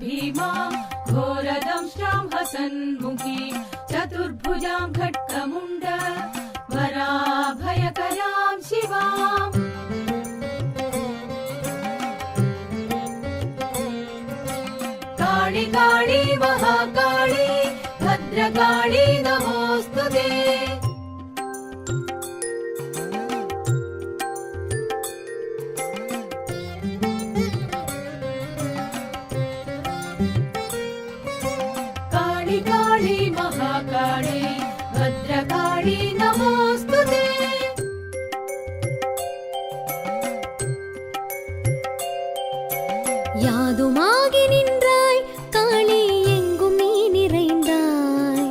भीमां घोरदंष्ट्रां हसन्मुखीं चतुर्भुजां खड्गमुण्ड वराभयकरां शिवाम् काळी काळी महाकाळी भद्रकाळी नमोऽस्तुते काळी काळी महाकाळी भद्रकाळी नमोऽस्तुते யாதுமாகி நின்றாய் காளி எங்கும் நீ நிறைந்தாய்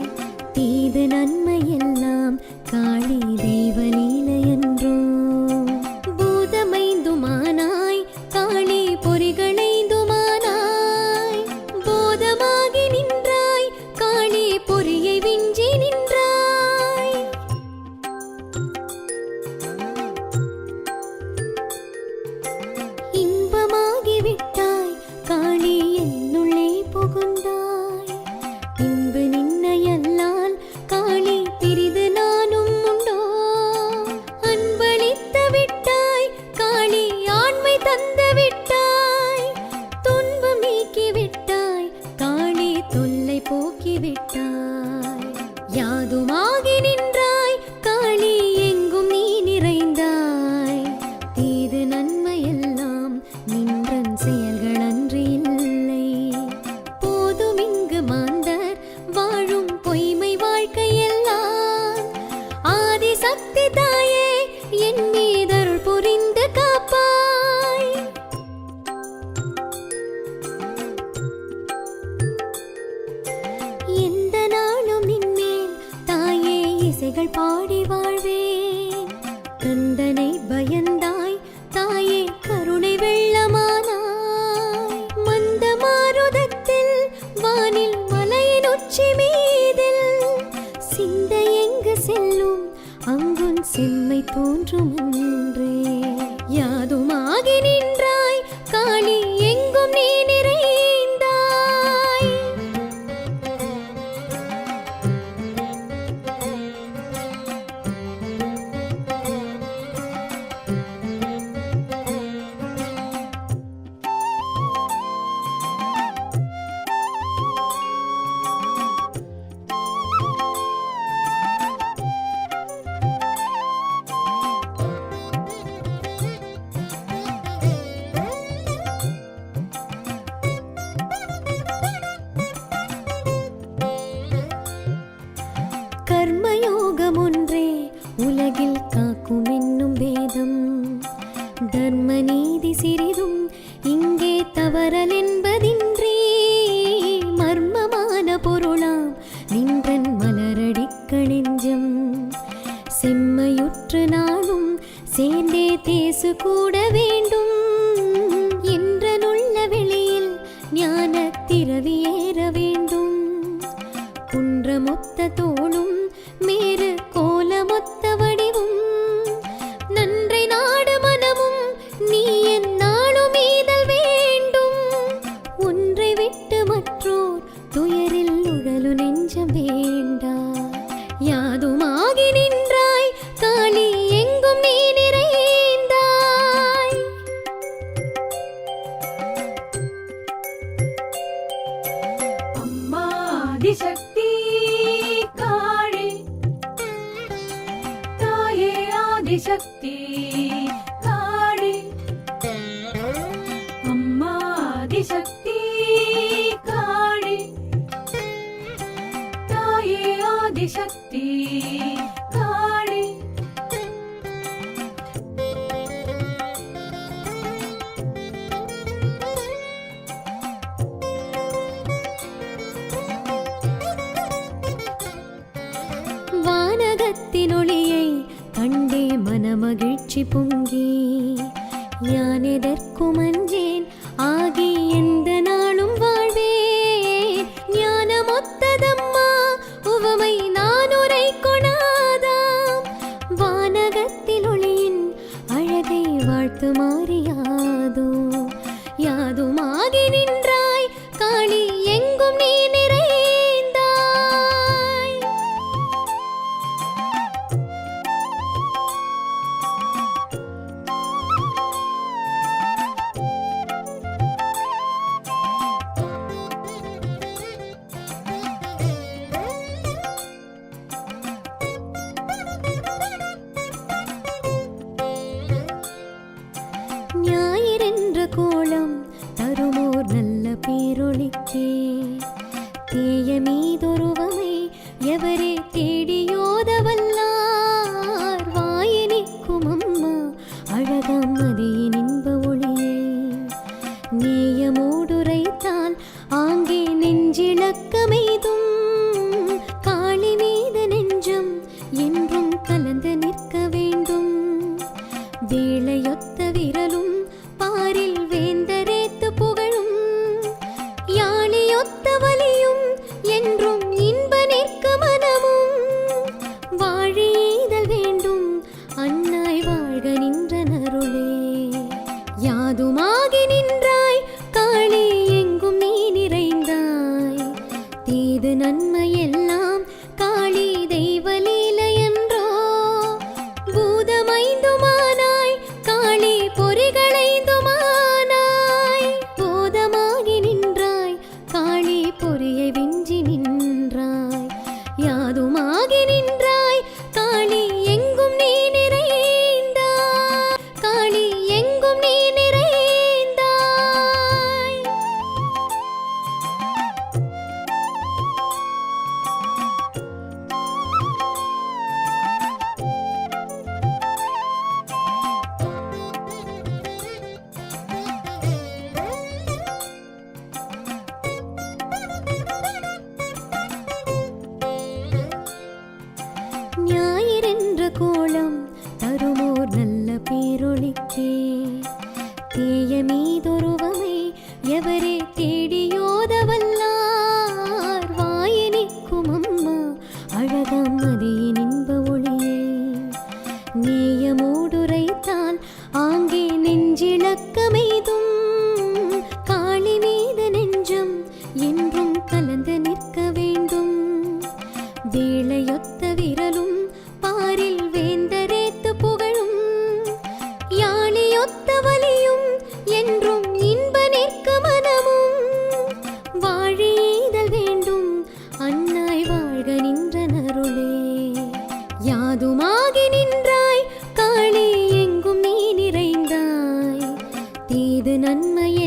தீது நன்மை எல்லாம் காளி தெய்வலீலையன்றோ பூதமைந்துமானாய் காளி பொறிகளைந்துமானாய் போதமாகி நின்றாய் காளி பொறியை விஞ்சி நின்றாய் இன்பமாகி விட்டாய் காளி என்னுள்ளே புகுந்தாய் பின்பு நின்னையல்லால் காளி பிரிது நானும் உண்டோ அன்பளித்து விட்டாய் காளி ஆண்மை தந்து விட்டாய் துன்பம் நீக்கி விட்டாய் காளி தொல்லை போக்கி விட்டாய் யாதுமாகி நின்றாய் காளி எங்கும் நீ நிறைந்தாய் தீது நன்மை எல்லாம் நின்றன் செயல்கள் அன்று இல்லை போதும் இங்கு மாந்தர் வாழும் பொய்மை வாழ்க்கையெல்லாம் ஆதிசக்தி தாயே என் மீதருள் புரிந்து காப்பாய் எந்த நாளும் நின்மேல் தாயே இசைகள் பாடி வாழ்வேன் கந்தனை பயந்தாய் தாயே கருணை வெள்ளமானாய் மந்த மாருதத்தில் வானில் மலையின் உச்சி மீதில் சிந்தை எங்கு செல்லும் அங்குன் செம்மை தோன்றும் என்றே யாதுமாகி நின்றாய் காளி எங்கும் நீ நிறைந்தாய் கர்மயோகம் ஒன்றே உலகில் காக்கும் என்னும் வேதம் தர்ம நீதி சிறிதும் இங்கே தவறல் என்பதின்றி மர்மமான பொருளாம் நின்றன் மலரடிக்க நெஞ்சம் செம்மையுற்று நாளும் சேர்ந்தே தேசு கூட வேண்டும் என்றனுள்ள வெளியில் ஞான திரவி ஏற வேண்டும் குன்றமொத்த தோளும் மேறு கோலமொத்த வடிவும் நன்றை நாடு மனமும் நீ என் நாளும் ஈதல் வேண்டும் ஒன்றை விட்டு மற்றோர் துயரில் உழலு நெஞ்சம் வேண்டா யாதுமாகி நின்றாய் காளி எங்கும் நீ நிறைந்தாய் अम्मा आदिशक्ति काळी ताये आदिशक्ति काळी अम्मा आदिशक्ति काळी ताये आदिशक्ति काळी வானகத்தின் ஒளியை கண்டே மனமகிழ்ச்சி பொங்கி யான் எதற்கும் அஞ்சேன் ஆகி எந்த நாளும் வாழ்வேன் ஞானமொத்ததம்மா உவமை நான் உரை கொணாதாம் வானகத்தில் ஒளியின் அழகை வாழ்த்து மாறியாதோ யாதுமாகி நின்றாய் காளி பேரொழிக்கே தேய மீதொருவமை எவரே தேடியோதவல்லார் வாயினிக்கும் அம்மா அழகாம் மதியின் இன்ப ஒளியே நேயமோடுரைத்தால் ஆங்கே நெஞ்சிழக்கமெய்தும் காளி மீது நெஞ்சம் என்றும் கலந்து நிற்க வேண்டும் வேளையொத்த விரலும் பாரில் வேந்தரேத்து புகழும் யாழியொத்த வலியும் என்றும் இன்ப நிற்க மனமும் வாழீதல் வேண்டும் அன்னாய் வாழ்க நின்ற நருளே யாதுமாகி நின்றாய் காளி எங்கும் நீ நிறைந்தாய் தீது நன்மையெல்லாம் காளி தெய்வலீலை என்றோ பூதமைந்துமானாய் காளி பொறிகளைந்துமானாய் போதமாகி நின்றாய் காளி பொறியை விஞ்சி நின்றாய் யாதுமாகி நின்றாய் காளி எங்கும் நீ நிறைந்தாய் காளி எங்கும் நீ நிறைந்தாய் ஞாயிறென்ற கோலம் தருமோர் நல்ல பேரொழிக்கே தேய மீதொருவமை எவரே தேடியோதவல்லார் வாயினிக்கும் அம்மா அழகாம் மதியின் இன்ப ஒளியே நேயமோடுரைத்தால் ஆங்கே நெஞ்சிழக்கமெய்தும் காளி மீது நெஞ்சம் என்றும் கலந்து நிற்க வேண்டும் வேளையொத்த விரலும் பாரில் வேந்தரேத்து புகழும் யாழியொத்த வலியும் என்றும் இன்ப நிற்க மனமும் வாழீதல் வேண்டும் அன்னாய் வாழ்க நின்ற நருளே யாதுமாகி நின்றாய் காளி எங்கும் நீ நிறைந்தாய் தீது நன்மையே